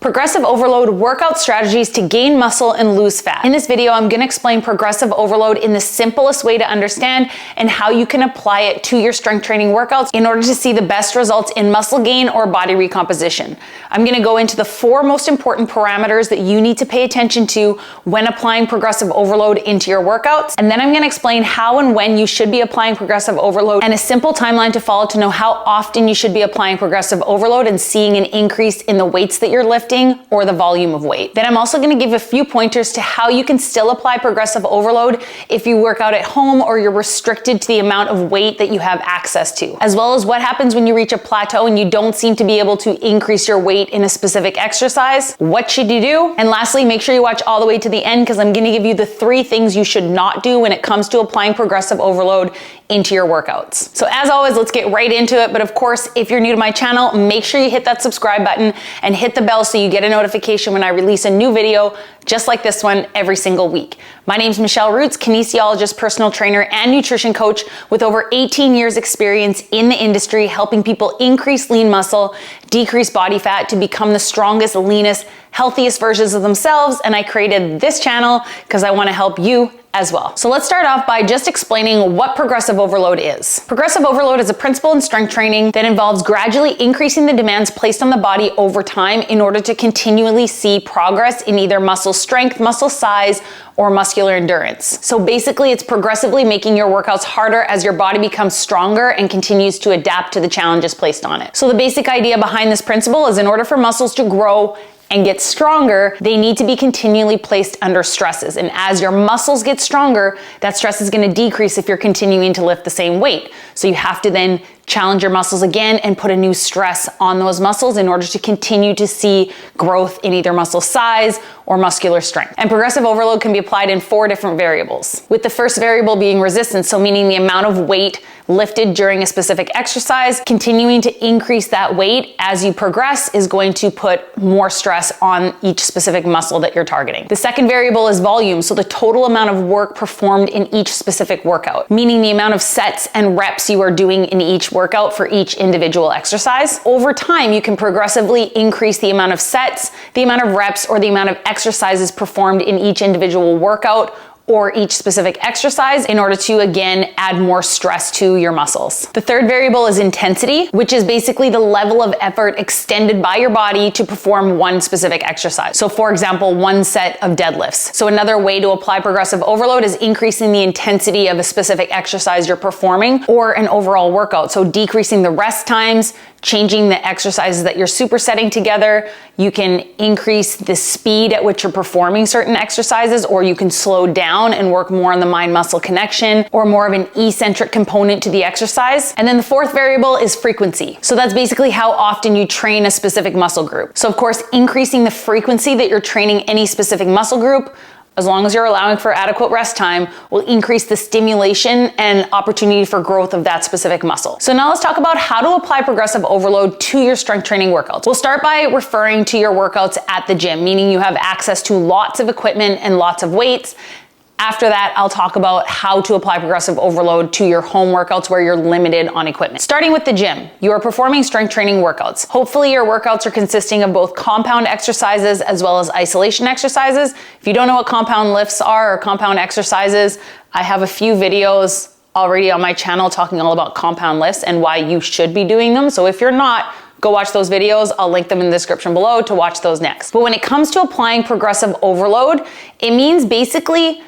Progressive overload workout strategies to gain muscle and lose fat. In this video, I'm going to explain progressive overload in the simplest way to understand and how you can apply it to your strength training workouts in order to see the best results in muscle gain or body recomposition. I'm going to go into the 4 most important parameters that you need to pay attention to when applying progressive overload into your workouts. And then I'm going to explain how and when you should be applying progressive overload and a simple timeline to follow to know how often you should be applying progressive overload and seeing an increase in the weights that you're lifting or the volume of weight. Then I'm also going to give a few pointers to how you can still apply progressive overload if you work out at home or you're restricted to the amount of weight that you have access to, as well as what happens when you reach a plateau and you don't seem to be able to increase your weight in a specific exercise. What should you do? And lastly, make sure you watch all the way to the end because I'm going to give you the 3 things you should not do when it comes to applying progressive overload into your workouts. So as always, let's get right into it. But of course, if you're new to my channel, make sure you hit that subscribe button and hit the bell so you get a notification when I release a new video just like this one every single week. My name is Michelle Roots, kinesiologist, personal trainer, and nutrition coach with over 18 years experience in the industry, helping people increase lean muscle, decrease body fat to become the strongest, leanest, healthiest versions of themselves. And I created this channel because I want to help you as well. So let's start off by just explaining what progressive overload is. Progressive overload is a principle in strength training that involves gradually increasing the demands placed on the body over time in order to continually see progress in either muscle strength, muscle size, or muscular endurance. So basically, it's progressively making your workouts harder as your body becomes stronger and continues to adapt to the challenges placed on it. So the basic idea behind this principle is in order for muscles to grow and get stronger, they need to be continually placed under stresses. And as your muscles get stronger, that stress is going to decrease if you're continuing to lift the same weight. So you have to then challenge your muscles again and put a new stress on those muscles in order to continue to see growth in either muscle size or muscular strength. And progressive overload can be applied in 4 different variables, with the first variable being resistance, so meaning the amount of weight lifted during a specific exercise. Continuing to increase that weight as you progress is going to put more stress on each specific muscle that you're targeting. The second variable is volume, so the total amount of work performed in each specific workout, meaning the amount of sets and reps you are doing in each workout for each individual exercise. Over time, you can progressively increase the amount of sets, the amount of reps, or the amount of exercises performed in each individual workout or each specific exercise in order to, again, add more stress to your muscles. The third variable is intensity, which is basically the level of effort extended by your body to perform one specific exercise. So for example, 1 set of deadlifts. So another way to apply progressive overload is increasing the intensity of a specific exercise you're performing or an overall workout. So decreasing the rest times, changing the exercises that you're supersetting together. You can increase the speed at which you're performing certain exercises, or you can slow down and work more on the mind-muscle connection or more of an eccentric component to the exercise. And then the 4th variable is frequency. So that's basically how often you train a specific muscle group. So of course, increasing the frequency that you're training any specific muscle group, as long as you're allowing for adequate rest time, will increase the stimulation and opportunity for growth of that specific muscle. So now let's talk about how to apply progressive overload to your strength training workouts. We'll start by referring to your workouts at the gym, meaning you have access to lots of equipment and lots of weights. After that, I'll talk about how to apply progressive overload to your home workouts where you're limited on equipment. Starting with the gym, you are performing strength training workouts. Hopefully your workouts are consisting of both compound exercises as well as isolation exercises. If you don't know what compound lifts are or compound exercises, I have a few videos already on my channel talking all about compound lifts and why you should be doing them. So if you're not, go watch those videos. I'll link them in the description below to watch those next. But when it comes to applying progressive overload, it means basically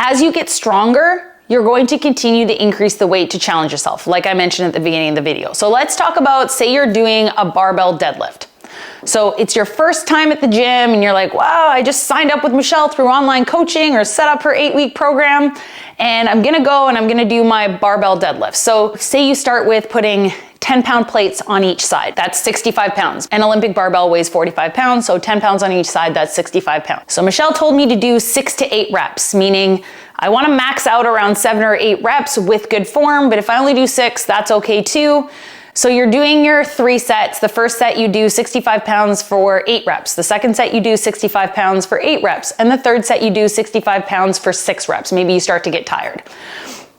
as you get stronger, you're going to continue to increase the weight to challenge yourself, like I mentioned at the beginning of the video. So let's talk about, say you're doing a barbell deadlift. So it's your first time at the gym and you're like, wow, I just signed up with Michelle through online coaching or set up her 8-week program and I'm gonna go and I'm gonna do my barbell deadlift. So say you start with putting 10-pound plates on each side. That's 65 pounds. An Olympic barbell weighs 45 pounds, so 10 pounds on each side, that's 65 pounds. So Michelle told me to do 6 to 8 reps, meaning I want to max out around 7 or 8 reps with good form, but if I only do 6, that's okay too. So you're doing your 3 sets. The first set you do 65 pounds for 8 reps. The second set you do 65 pounds for 8 reps. And the third set you do 65 pounds for 6 reps. Maybe you start to get tired.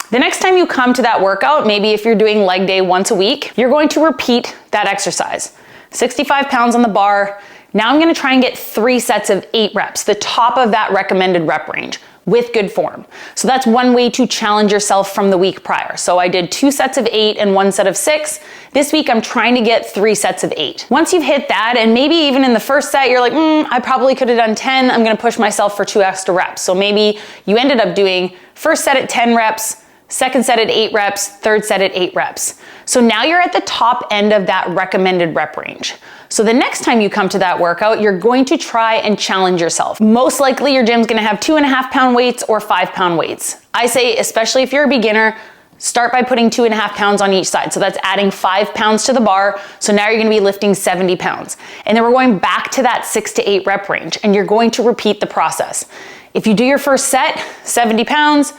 The next time you come to that workout, maybe if you're doing leg day once a week, you're going to repeat that exercise. 65 pounds on the bar, Now I'm gonna try and get 3 sets of 8 reps, the top of that recommended rep range, with good form. So that's one way to challenge yourself from the week prior. So I did 2 sets of 8 and 1 set of 6. This week I'm trying to get 3 sets of 8. Once you've hit that, and maybe even in the first set, you're like, I probably could have done 10. I'm gonna push myself for 2 extra reps. So maybe you ended up doing first set at 10 reps, second set at 8 reps, third set at 8 reps. So now you're at the top end of that recommended rep range. So the next time you come to that workout, you're going to try and challenge yourself. Most likely your gym's gonna have 2.5 pound weights or 5 pound weights. I say, especially if you're a beginner, start by putting 2.5 pounds on each side. So that's adding 5 pounds to the bar. So now you're gonna be lifting 70 pounds. And then we're going back to that 6 to 8 rep range, and you're going to repeat the process. If you do your first set, 70 pounds,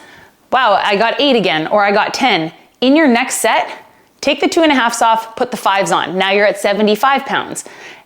wow, I got 8 again, or I got 10. In your next set, take the 2.5s off, put the 5s on. Now you're at 75 pounds,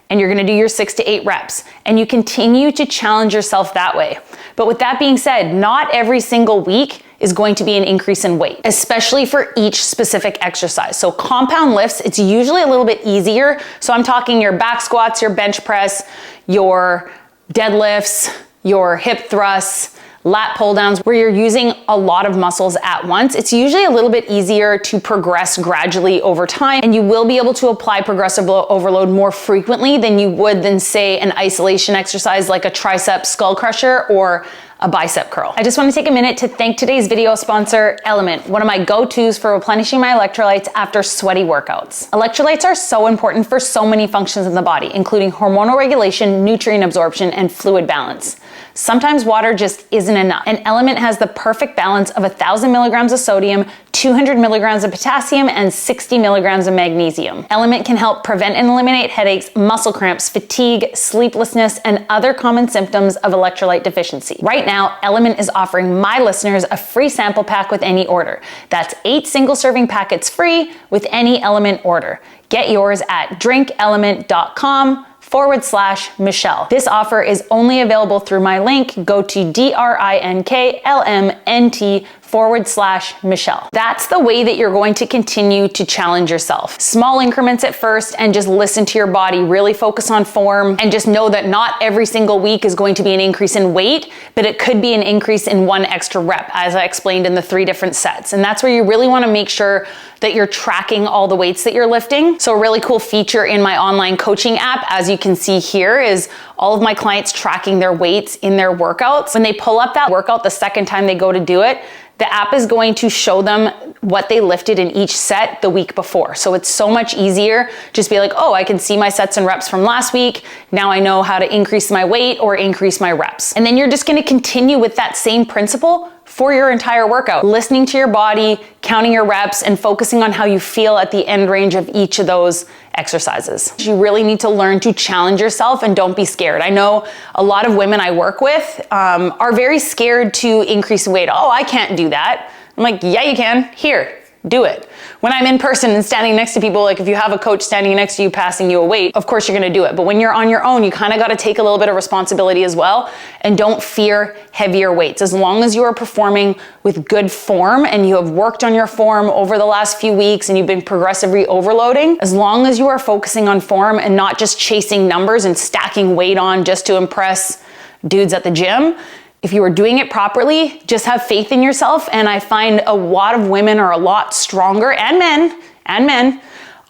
and you're gonna do your 6 to 8 reps. And you continue to challenge yourself that way. But with that being said, not every single week is going to be an increase in weight, especially for each specific exercise. So compound lifts, it's usually a little bit easier. So I'm talking your back squats, your bench press, your deadlifts, your hip thrusts, lat pull downs, where you're using a lot of muscles at once. It's usually a little bit easier to progress gradually over time, and you will be able to apply progressive overload more frequently than you would than, say, an isolation exercise like a tricep skull crusher or a bicep curl. I just want to take a minute to thank today's video sponsor, Element, one of my go-tos for replenishing my electrolytes after sweaty workouts. Electrolytes are so important for so many functions in the body, including hormonal regulation, nutrient absorption, and fluid balance. Sometimes water just isn't enough, and Element has the perfect balance of 1,000 milligrams of sodium, 200 milligrams of potassium, and 60 milligrams of magnesium. Element can help prevent and eliminate headaches, muscle cramps, fatigue, sleeplessness, and other common symptoms of electrolyte deficiency. Right now, Element is offering my listeners a free sample pack with any order. That's 8 single serving packets free with any Element order. Get yours at drinkelement.com/Michelle. This offer is only available through my link. Go to drinklmnt/Michelle. That's the way that you're going to continue to challenge yourself. Small increments at first, and just listen to your body, really focus on form, and just know that not every single week is going to be an increase in weight, but it could be an increase in 1 extra rep, as I explained in the 3 different sets. And that's where you really want to make sure that you're tracking all the weights that you're lifting. So a really cool feature in my online coaching app, as you can see here, is all of my clients tracking their weights in their workouts. When they pull up that workout the second time they go to do it, the app is going to show them what they lifted in each set the week before. So it's so much easier. Just be like, oh, I can see my sets and reps from last week. Now I know how to increase my weight or increase my reps. And then you're just gonna continue with that same principle for your entire workout, listening to your body, counting your reps, and focusing on how you feel at the end range of each of those exercises. You really need to learn to challenge yourself, and don't be scared. I know a lot of women I work with are very scared to increase weight. Oh, I can't do that. I'm like, yeah, you can. Here, do it. When I'm in person and standing next to people, like if you have a coach standing next to you passing you a weight, of course you're gonna do it. But when you're on your own, you kind of got to take a little bit of responsibility as well, and don't fear heavier weights. As long as you are performing with good form and you have worked on your form over the last few weeks and you've been progressively overloading, as long as you are focusing on form and not just chasing numbers and stacking weight on just to impress dudes at the gym, if you are doing it properly, just have faith in yourself. And I find a lot of women are a lot stronger, and men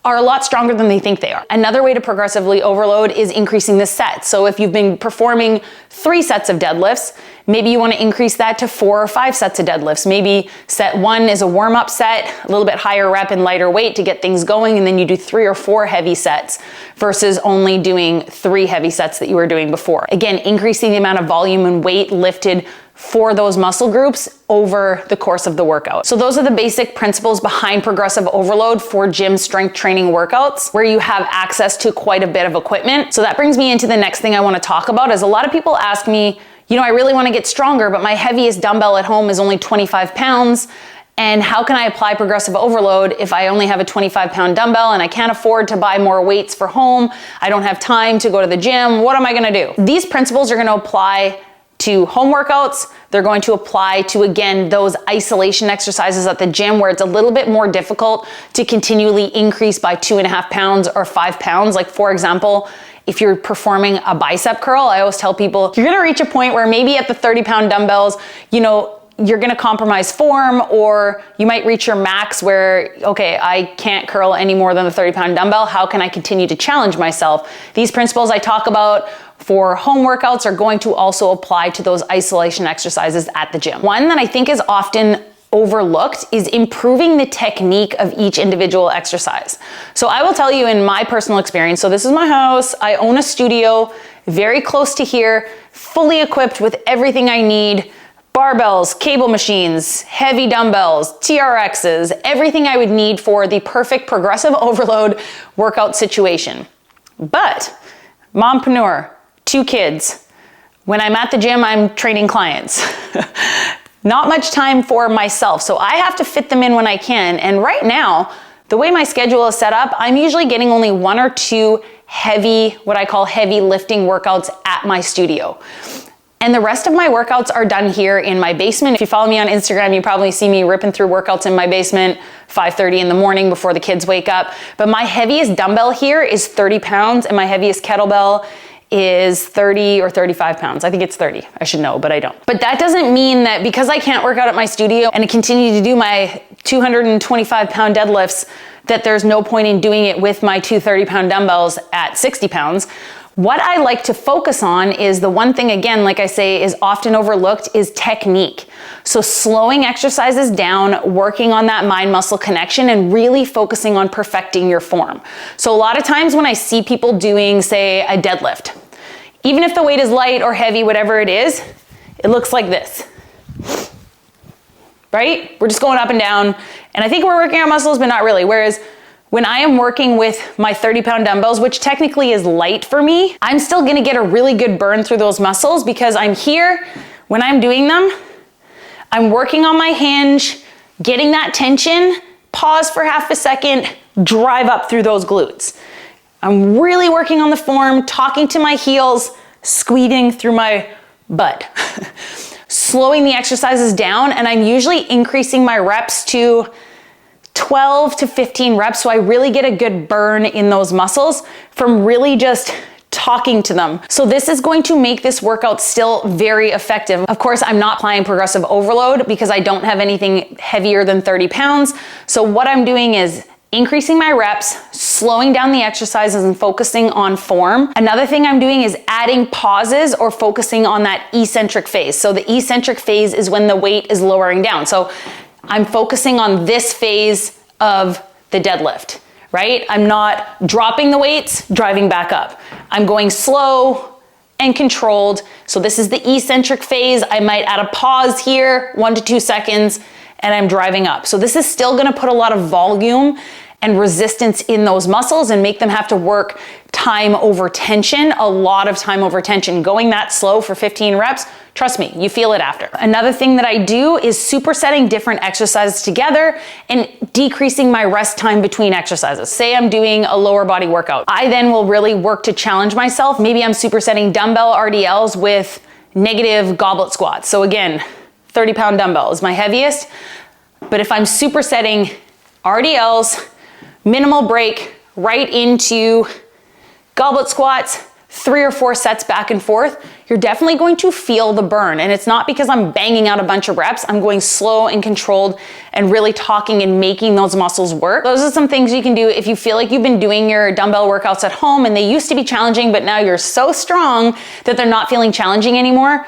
are a lot stronger than they think they are. Another way to progressively overload is increasing the sets. So if you've been performing 3 sets of deadlifts, maybe you want to increase that to 4 or 5 sets of deadlifts. Maybe set 1 is a warm-up set, a little bit higher rep and lighter weight to get things going, and then you do 3 or 4 heavy sets versus only doing 3 heavy sets that you were doing before. Again, increasing the amount of volume and weight lifted for those muscle groups over the course of the workout. So those are the basic principles behind progressive overload for gym strength training workouts, where you have access to quite a bit of equipment. So that brings me into the next thing I want to talk about. Is a lot of people ask me, you know, I really want to get stronger, but my heaviest dumbbell at home is only 25 pounds. And how can I apply progressive overload if I only have a 25-pound dumbbell and I can't afford to buy more weights for home? I don't have time to go to the gym. What am I going to do? These principles are going to apply to home workouts. They're going to apply to, again, those isolation exercises at the gym where it's a little bit more difficult to continually increase by 2.5 pounds or 5 pounds. Like, for example, If you're performing a bicep curl, I always tell people, you're gonna reach a point where maybe at the 30-pound dumbbells, you know, you're gonna compromise form, or you might reach your max where, okay, I can't curl any more than the 30-pound dumbbell. How can I continue to challenge myself? These principles I talk about for home workouts are going to also apply to those isolation exercises at the gym. One that I think is often overlooked is improving the technique of each individual exercise. So I will tell you in my personal experience, so this is my house, I own a studio very close to here, fully equipped with everything I need, barbells, cable machines, heavy dumbbells, TRXs, everything I would need for the perfect progressive overload workout situation. But mompreneur, 2 kids. When I'm at the gym, I'm training clients. Not much time for myself, so I have to fit them in when I can. And right now, the way my schedule is set up, I'm usually getting only 1 or 2 heavy, what I call heavy lifting workouts at my studio. And the rest of my workouts are done here in my basement. If you follow me on Instagram, you probably see me ripping through workouts in my basement, 5:30 in the morning before the kids wake up. But my heaviest dumbbell here is 30 pounds, and my heaviest kettlebell is 30 or 35 pounds. I think it's 30. I should know, but I don't. But that doesn't mean that because I can't work out at my studio and continue to do my 225-pound deadlifts, that there's no point in doing it with my 230-pound dumbbells at 60 pounds. What I like to focus on is the one thing, again, like I say, is often overlooked, is technique. So slowing exercises down, working on that mind-muscle connection, and really focusing on perfecting your form. So a lot of times when I see people doing, say, a deadlift, even if the weight is light or heavy, whatever it is, it looks like this, right? We're just going up and down, and I think we're working our muscles, but not really. Whereas when I am working with my 30-pound dumbbells, which technically is light for me, I'm still gonna get a really good burn through those muscles because I'm here, when I'm doing them, I'm working on my hinge, getting that tension, pause for half a second, drive up through those glutes. I'm really working on the form, talking to my heels, squeezing through my butt. Slowing the exercises down, and I'm usually increasing my reps to 12 to 15 reps, so I really get a good burn in those muscles from really just talking to them. So this is going to make this workout still very effective. Of course, I'm not applying progressive overload because I don't have anything heavier than 30 pounds. So what I'm doing is increasing my reps, slowing down the exercises, and focusing on form. Another thing I'm doing is adding pauses or focusing on that eccentric phase. So the eccentric phase is when the weight is lowering down. So I'm focusing on this phase of the deadlift, right? I'm not dropping the weights, driving back up. I'm going slow and controlled. So this is the eccentric phase. I might add a pause here, 1 to 2 seconds, and I'm driving up. So this is still gonna put a lot of volume and resistance in those muscles and make them have to work time over tension, a lot of time over tension. Going that slow for 15 reps, trust me, you feel it after. Another thing that I do is supersetting different exercises together and decreasing my rest time between exercises. Say I'm doing a lower body workout. I then will really work to challenge myself. Maybe I'm supersetting dumbbell RDLs with negative goblet squats. So again, 30-pound dumbbell is my heaviest. But if I'm supersetting RDLs, minimal break right into goblet squats, 3 or 4 sets back and forth, you're definitely going to feel the burn. And it's not because I'm banging out a bunch of reps. I'm going slow and controlled and really talking and making those muscles work. Those are some things you can do if you feel like you've been doing your dumbbell workouts at home and they used to be challenging, but now you're so strong that they're not feeling challenging anymore.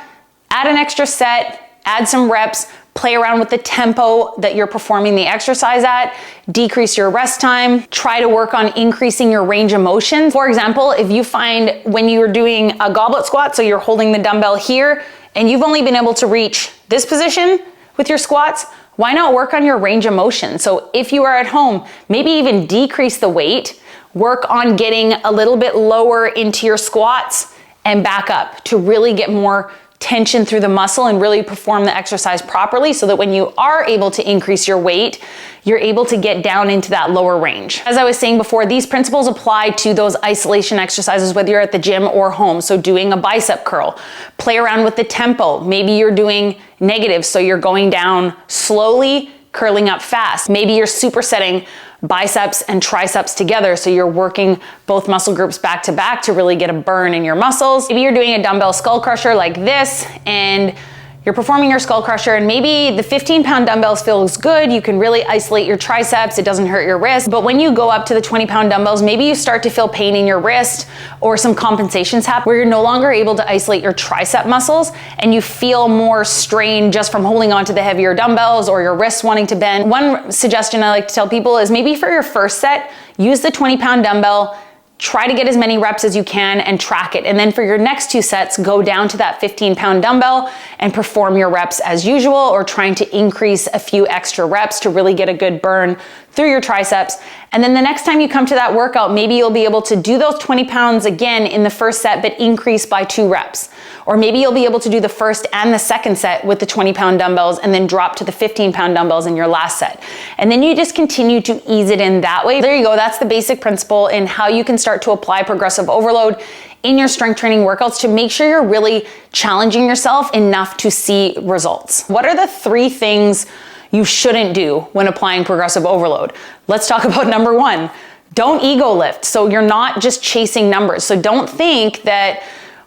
Add an extra set, add some reps, play around with the tempo that you're performing the exercise at, decrease your rest time, try to work on increasing your range of motion. For example, if you find when you're doing a goblet squat, so you're holding the dumbbell here, and you've only been able to reach this position with your squats, why not work on your range of motion? So if you are at home, maybe even decrease the weight, work on getting a little bit lower into your squats and back up to really get more tension through the muscle and really perform the exercise properly so that when you are able to increase your weight, you're able to get down into that lower range. As I was saying before, these principles apply to those isolation exercises, whether you're at the gym or home. So doing a bicep curl, play around with the tempo. Maybe you're doing negative, so you're going down slowly, curling up fast. Maybe you're supersetting biceps and triceps together, so you're working both muscle groups back to back to really get a burn in your muscles. Maybe you're doing a dumbbell skull crusher like this, and you're performing your skull crusher, and maybe the 15-pound dumbbells feels good. You can really isolate your triceps. It doesn't hurt your wrist. But when you go up to the 20-pound dumbbells, maybe you start to feel pain in your wrist, or some compensations happen where you're no longer able to isolate your tricep muscles, and you feel more strain just from holding on to the heavier dumbbells, or your wrists wanting to bend. One suggestion I like to tell people is maybe for your first set, use the 20-pound dumbbell, try to get as many reps as you can and track it. And then for your next 2 sets, go down to that 15-pound dumbbell and perform your reps as usual, or trying to increase a few extra reps to really get a good burn through your triceps. And then the next time you come to that workout, maybe you'll be able to do those 20 pounds again in the first set, but increase by 2 reps. Or maybe you'll be able to do the first and the second set with the 20-pound dumbbells and then drop to the 15-pound dumbbells in your last set. And then you just continue to ease it in that way. There you go. That's the basic principle in how you can start to apply progressive overload in your strength training workouts to make sure you're really challenging yourself enough to see results. What are the 3 things you shouldn't do when applying progressive overload? Let's talk about number 1. Don't ego lift. So you're not just chasing numbers. So don't think that,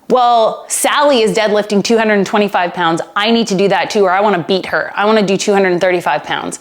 well, Sally is deadlifting 225 pounds. I need to do that too, or I want to beat her. I want to do 235 pounds.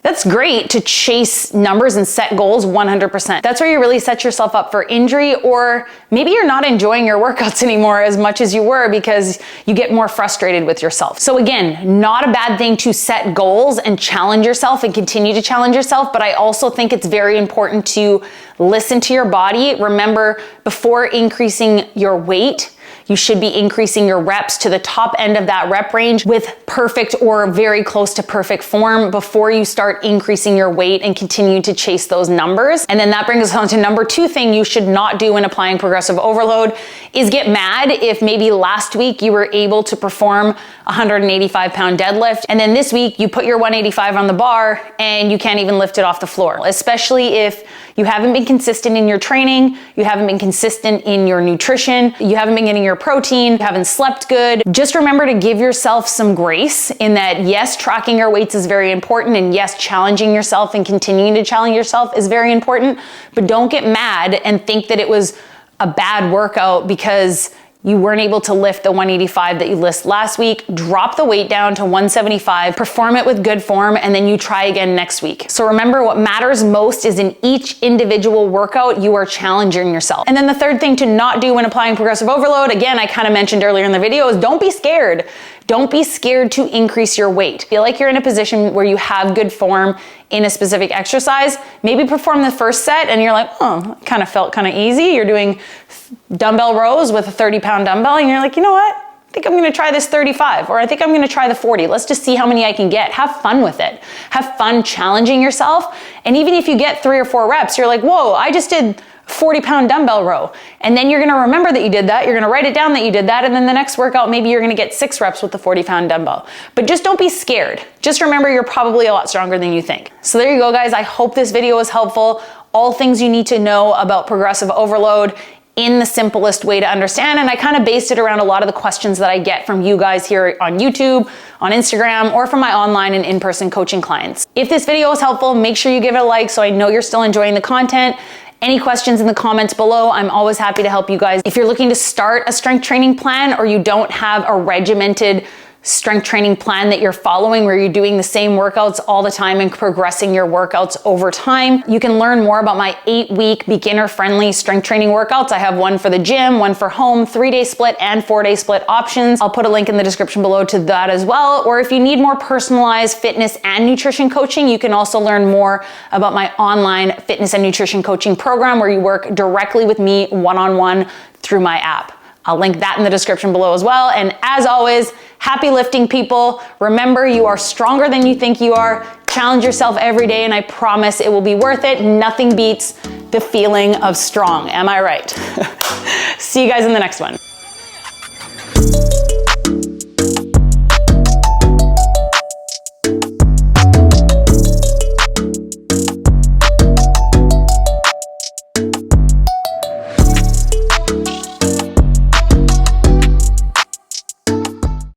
That's great to chase numbers and set goals 100%. That's where you really set yourself up for injury, or maybe you're not enjoying your workouts anymore as much as you were because you get more frustrated with yourself. So again, not a bad thing to set goals and challenge yourself and continue to challenge yourself, but I also think it's very important to listen to your body. Remember, before increasing your weight, you should be increasing your reps to the top end of that rep range with perfect or very close to perfect form before you start increasing your weight and continue to chase those numbers. And then that brings us on to number 2 thing you should not do when applying progressive overload is get mad if maybe last week you were able to perform a 185-pound deadlift, and then this week you put your 185 on the bar and you can't even lift it off the floor. Especially if you haven't been consistent in your training, you haven't been consistent in your nutrition, you haven't been getting your protein, you haven't slept good. Just remember to give yourself some grace in that, yes, tracking your weights is very important, and yes, challenging yourself and continuing to challenge yourself is very important, but don't get mad and think that it was a bad workout because you weren't able to lift the 185 that you listed last week. Drop the weight down to 175, perform it with good form, and then you try again next week. So remember, what matters most is in each individual workout, you are challenging yourself. And then the 3rd thing to not do when applying progressive overload, again, I kind of mentioned earlier in the video, is don't be scared. Don't be scared to increase your weight. Feel like you're in a position where you have good form in a specific exercise. Maybe perform the first set and you're like, oh, kind of felt kind of easy. You're doing dumbbell rows with a 30-pound dumbbell and you're like, you know what? I think I'm gonna try this 35, or I think I'm gonna try the 40. Let's just see how many I can get. Have fun with it. Have fun challenging yourself. And even if you get 3 or 4 reps, you're like, whoa, I just did 40-pound dumbbell row. And then you're gonna remember that you did that, you're gonna write it down that you did that, and then the next workout, maybe you're gonna get 6 reps with the 40-pound dumbbell. But just don't be scared. Just remember you're probably a lot stronger than you think. So there you go, guys. I hope this video was helpful. All things you need to know about progressive overload in the simplest way to understand. And I kind of based it around a lot of the questions that I get from you guys here on YouTube, on Instagram, or from my online and in-person coaching clients. If this video was helpful, make sure you give it a like so I know you're still enjoying the content. Any questions in the comments below, I'm always happy to help you guys. If you're looking to start a strength training plan or you don't have a regimented strength training plan that you're following where you're doing the same workouts all the time and progressing your workouts over time, you can learn more about my 8-week beginner-friendly strength training workouts. I have one for the gym, one for home, 3-day split and 4-day split options. I'll put a link in the description below to that as well. Or if you need more personalized fitness and nutrition coaching, you can also learn more about my online fitness and nutrition coaching program where you work directly with me one-on-one through my app. I'll link that in the description below as well. And as always, happy lifting, people. Remember, you are stronger than you think you are. Challenge yourself every day, and I promise it will be worth it. Nothing beats the feeling of strong. Am I right? See you guys in the next one.